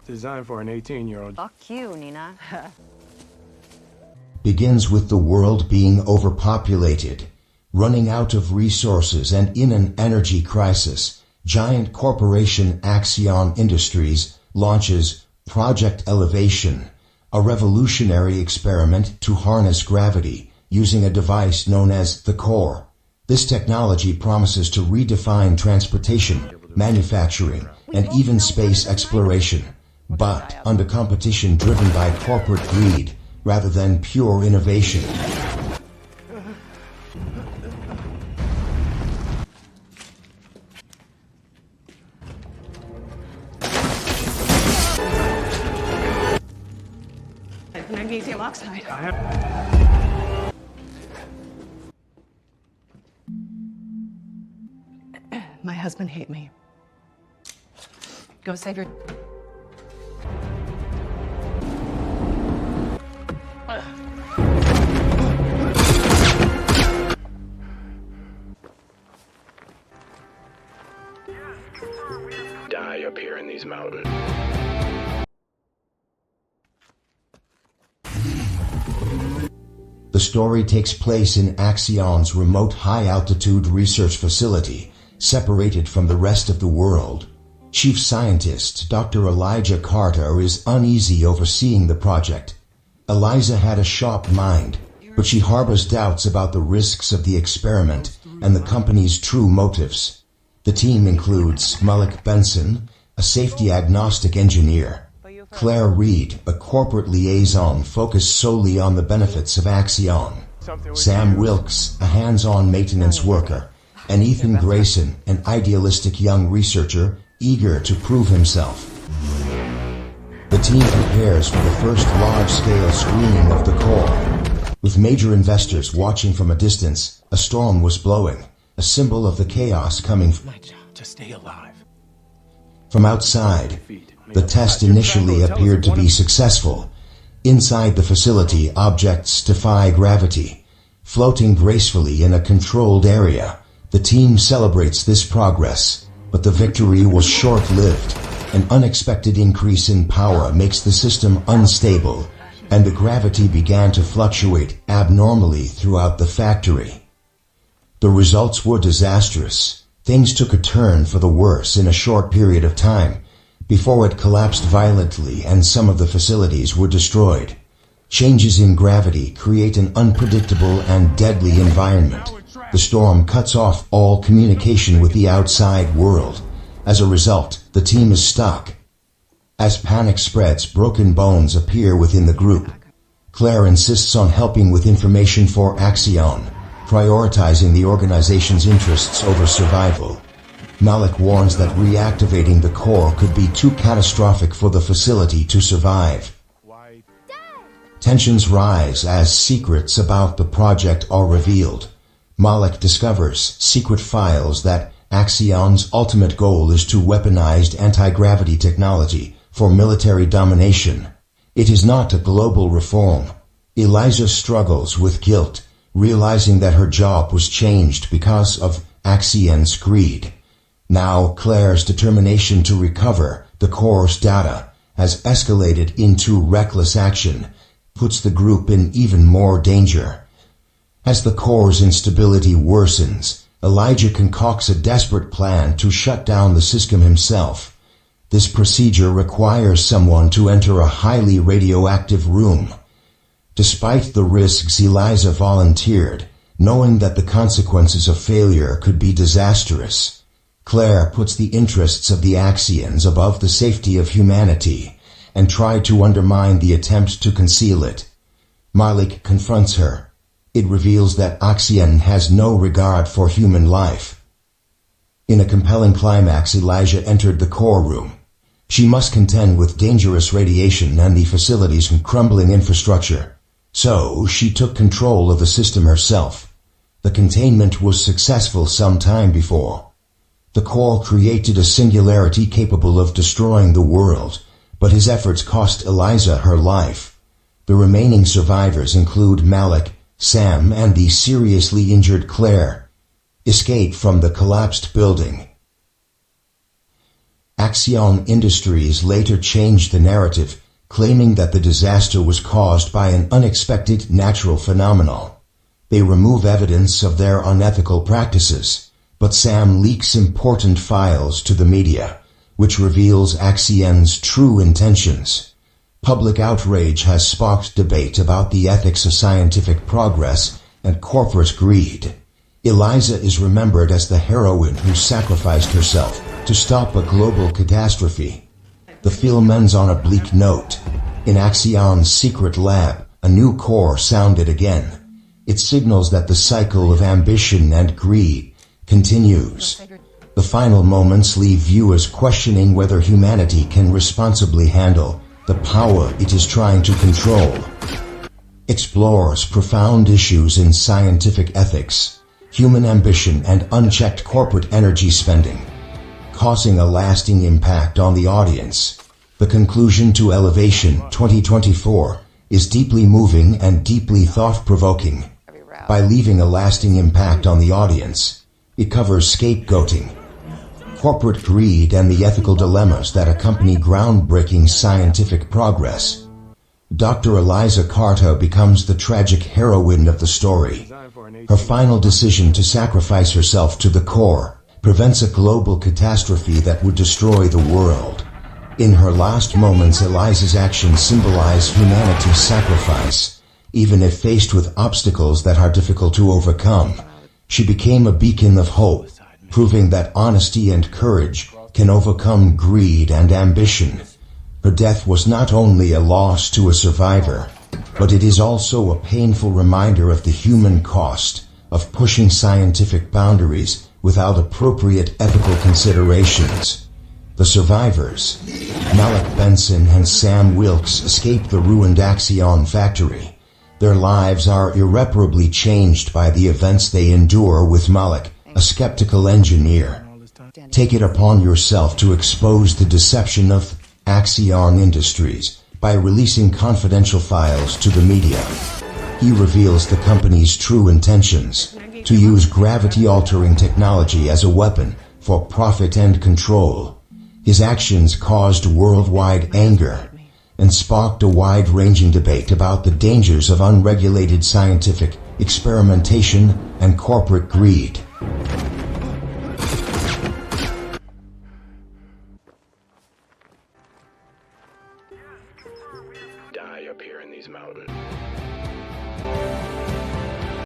Designed for an 18-year-old. Fuck you, Nina. Begins with the world being overpopulated, running out of resources, and in an energy crisis. Giant corporation Axion Industries launches Project Elevation, a revolutionary experiment to harness gravity using a device known as the core. This technology promises to redefine transportation, manufacturing, and even space exploration, but under competition driven by corporate greed rather than pure innovation. Magnesium oxide. My husband hate me. Go save your... Die up here in these mountains. The story takes place in Axion's remote high-altitude research facility, separated from the rest of the world. Chief Scientist Dr. Elijah Carter is uneasy overseeing the project. Eliza had a sharp mind, but she harbors doubts about the risks of the experiment and the company's true motives. The team includes Malik Benson, a safety-agnostic engineer, Claire Reed, a corporate liaison focused solely on the benefits of Axion, Sam Wilkes, a hands-on maintenance worker, and Ethan Grayson, an idealistic young researcher eager to prove himself. The team prepares for the first large-scale screening of the core. With major investors watching from a distance, a storm was blowing, a symbol of the chaos coming My job to stay alive. from outside. The test initially appeared to be successful. Inside the facility, objects defy gravity, floating gracefully in a controlled area. The team celebrates this progress, but the victory was short-lived. An unexpected increase in power makes the system unstable, and the gravity began to fluctuate abnormally throughout the factory. The results were disastrous. Things took a turn for the worse in a short period of time, before it collapsed violently and some of the facilities were destroyed. Changes in gravity create an unpredictable and deadly environment. The storm cuts off all communication with the outside world. As a result, the team is stuck. As panic spreads, broken bones appear within the group. Claire insists on helping with information for Axion, prioritizing the organization's interests over survival. Malik warns that reactivating the core could be too catastrophic for the facility to survive. Tensions rise as secrets about the project are revealed. Malik discovers secret files that Axion's ultimate goal is to weaponize anti-gravity technology for military domination. It is not a global reform. Eliza struggles with guilt, realizing that her job was changed because of Axion's greed. Now Claire's determination to recover the core's data has escalated into reckless action, puts the group in even more danger. As the core's instability worsens, Elijah concocts a desperate plan to shut down the system himself. This procedure requires someone to enter a highly radioactive room. Despite the risks, Eliza volunteered, knowing that the consequences of failure could be disastrous. Claire puts the interests of the Axions above the safety of humanity, and tried to undermine the attempt to conceal it. Malik confronts her. It reveals that Axion has no regard for human life. In a compelling climax, Elijah entered the core room. She must contend with dangerous radiation and the facility's crumbling infrastructure. So she took control of the system herself. The containment was successful some time before. The core created a singularity capable of destroying the world, but his efforts cost Eliza her life. The remaining survivors include Malik, Sam, and the seriously injured Claire. Escape from the collapsed building. Axion Industries later changed the narrative, claiming that the disaster was caused by an unexpected natural phenomenon. They remove evidence of their unethical practices, but Sam leaks important files to the media, which reveals Axion's true intentions. Public outrage has sparked debate about the ethics of scientific progress and corporate greed. Eliza is remembered as the heroine who sacrificed herself to stop a global catastrophe. The film ends on a bleak note. In Axion's secret lab, a new core sounded again. It signals that the cycle of ambition and greed continues. The final moments leave viewers questioning whether humanity can responsibly handle the power it is trying to control. Explores profound issues in scientific ethics, human ambition, and unchecked corporate energy spending, causing a lasting impact on the audience. The conclusion to Elevation 2024 is deeply moving and deeply thought-provoking. By leaving a lasting impact on the audience, it covers scapegoating, corporate greed, and the ethical dilemmas that accompany groundbreaking scientific progress. Dr. Eliza Carter becomes the tragic heroine of the story. Her final decision to sacrifice herself to the core prevents a global catastrophe that would destroy the world. In her last moments, Eliza's actions symbolize humanity's sacrifice. Even if faced with obstacles that are difficult to overcome, she became a beacon of hope, proving that honesty and courage can overcome greed and ambition. Her death was not only a loss to a survivor, but it is also a painful reminder of the human cost of pushing scientific boundaries without appropriate ethical considerations. The survivors, Malik Benson and Sam Wilkes, escaped the ruined Axion factory. Their lives are irreparably changed by the events they endure with Malik, a skeptical engineer. Take it upon yourself to expose the deception of Axion Industries by releasing confidential files to the media. He reveals the company's true intentions: to use gravity-altering technology as a weapon for profit and control. His actions caused worldwide anger and sparked a wide-ranging debate about the dangers of unregulated scientific experimentation and corporate greed. Die up here in these mountains.